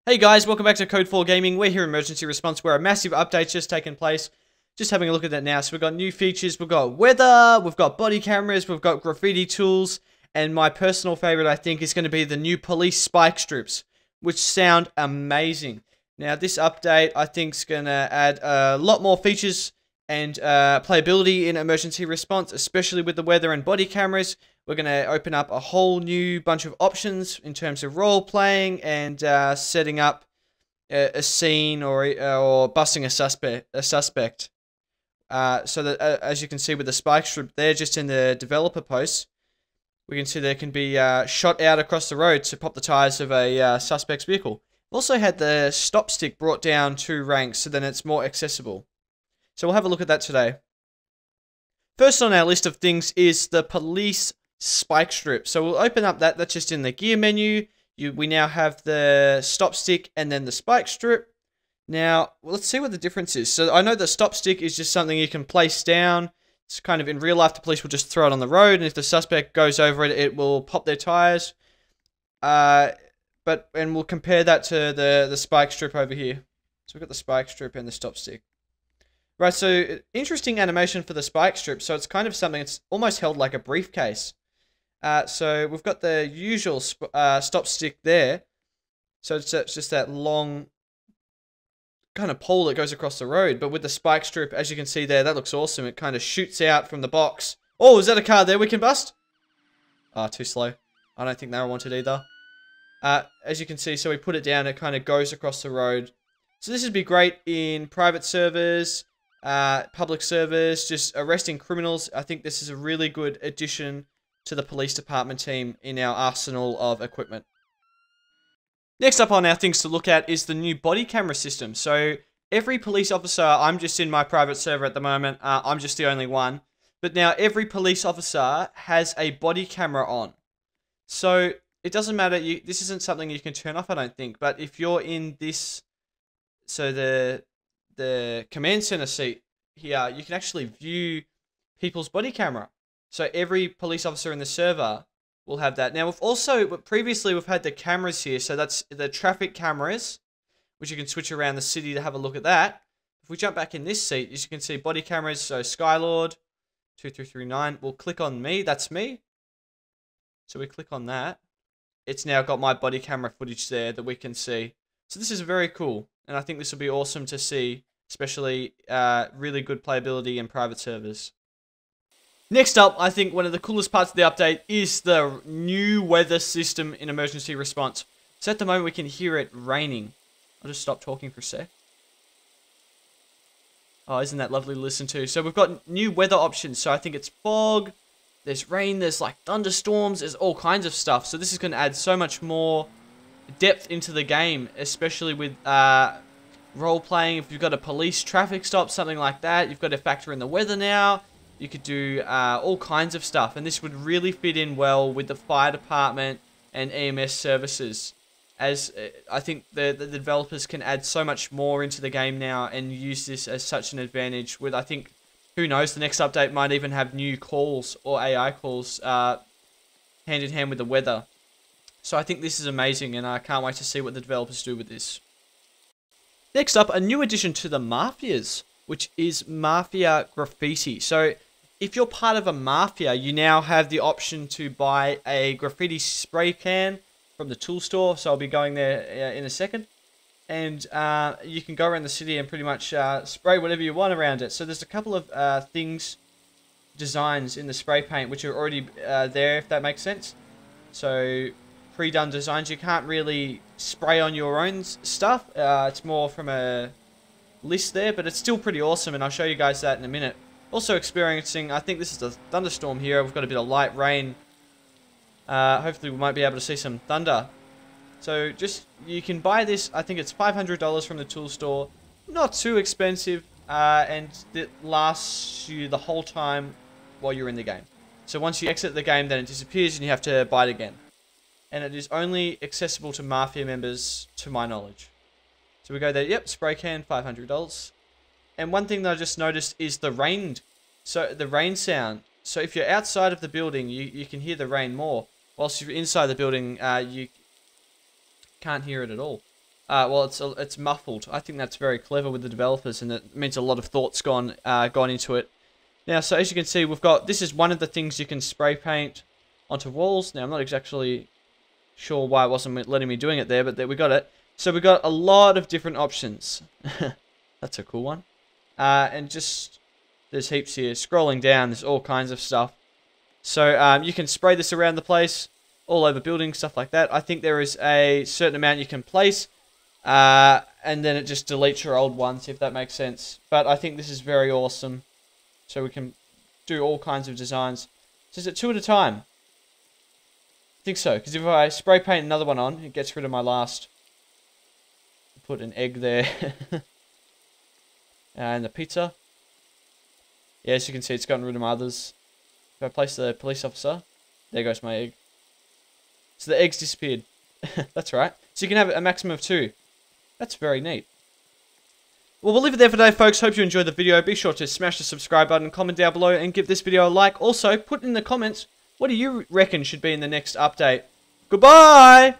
Hey guys, welcome back to Code 4 Gaming. We're here in Emergency Response where a massive update's just taken place. Just having a look at that now. So we've got new features, we've got weather, we've got body cameras, we've got graffiti tools, and my personal favorite I think is going to be the new police spike strips, which sound amazing. Now this update I think is going to add a lot more features and playability in emergency response, especially with the weather and body cameras. We're going to open up a whole new bunch of options in terms of role-playing and setting up a scene or busting a suspect. So that, as you can see with the spike strip there, just in the developer post, we can see there can be shot out across the road to pop the tires of a suspect's vehicle. We've also had the stop stick brought down 2 ranks, so then it's more accessible. So we'll have a look at that today. First on our list of things is the police spike strip. So we'll open up that's just in the gear menu. We now have the stop stick and then the spike strip. Now, let's see what the difference is. So I know the stop stick is just something you can place down. It's kind of in real life, the police will just throw it on the road, and if the suspect goes over it, it will pop their tires. And we'll compare that to the spike strip over here. So we've got the spike strip and the stop stick. Right, so interesting animation for the spike strip. So it's kind of something, it's almost held like a briefcase. So we've got the usual stop stick there. So it's just that long kind of pole that goes across the road. But with the spike strip, as you can see there, that looks awesome. It kind of shoots out from the box. Oh, is that a car there we can bust? Ah, too slow. I don't think they wanted either. As you can see, so we put it down, it kind of goes across the road. So this would be great in private servers, public servers, just arresting criminals. I think this is a really good addition to the police department team in our arsenal of equipment. Next up on our things to look at is the new body camera system. So every police officer, I'm just in my private server at the moment, I'm just the only one, but now every police officer has a body camera on. So it doesn't matter, this isn't something you can turn off, I don't think, but if you're in this, so the command center seat here, you can actually view people's body camera. So every police officer in the server will have that. Now previously we've had the cameras here, so that's the traffic cameras, which you can switch around the city to have a look at that. If we jump back in this seat, as you can see, body cameras, so Skylord 2339, we'll click on me, that's me. So we click on that. It's now got my body camera footage there that we can see. So this is very cool, and I think this will be awesome to see, especially really good playability in private servers. Next up, I think one of the coolest parts of the update is the new weather system in emergency response. So at the moment we can hear it raining. I'll just stop talking for a sec. Oh, isn't that lovely to listen to? So we've got new weather options. So I think it's fog, there's rain, there's like thunderstorms, there's all kinds of stuff. So this is going to add so much more depth into the game, especially with role-playing. If you've got a police traffic stop, something like that, you've got to factor in the weather now. You could do all kinds of stuff, and this would really fit in well with the fire department and EMS services, as I think the developers can add so much more into the game now and use this as such an advantage with, I think, who knows, the next update might even have new calls or AI calls hand in hand with the weather. So I think this is amazing, and I can't wait to see what the developers do with this. Next up, a new addition to the Mafias, which is Mafia Graffiti. So if you're part of a Mafia, you now have the option to buy a graffiti spray can from the tool store. So I'll be going there in a second. And you can go around the city and pretty much spray whatever you want around it. So there's a couple of designs in the spray paint which are already there, if that makes sense. So pre-done designs, you can't really spray on your own stuff. It's more from a list there, but it's still pretty awesome, and I'll show you guys that in a minute. Also experiencing, I think this is a thunderstorm here. We've got a bit of light rain. Hopefully we might be able to see some thunder. So you can buy this, I think it's $500 from the tool store. Not too expensive, and it lasts you the whole time while you're in the game. So once you exit the game, then it disappears and you have to buy it again. And it is only accessible to Mafia members, to my knowledge. So we go there, yep, spray can, $500. And one thing that I just noticed is the rain sound. So if you're outside of the building, you can hear the rain more. Whilst if you're inside the building, you can't hear it at all. Well, it's muffled. I think that's very clever with the developers, and it means a lot of thought's gone into it. Now, so as you can see, we've got, this is one of the things you can spray paint onto walls. Now, I'm not exactly sure why it wasn't letting me doing it there, but there we got it. So we got a lot of different options. That's a cool one. And just, there's heaps here. Scrolling down, there's all kinds of stuff. So you can spray this around the place, all over buildings, stuff like that. I think there is a certain amount you can place, and then it just deletes your old ones, if that makes sense. But I think this is very awesome. So we can do all kinds of designs. So is it 2 at a time? I think so, because if I spray paint another one on, it gets rid of my last. Put an egg there. And the pizza. Yeah, as you can see, it's gotten rid of my others. If I place the police officer, there goes my egg. So the eggs disappeared. That's right. So you can have a maximum of 2. That's very neat. Well, we'll leave it there for today, folks. Hope you enjoyed the video. Be sure to smash the subscribe button, comment down below, and give this video a like. Also, put in the comments, what do you reckon should be in the next update? Goodbye!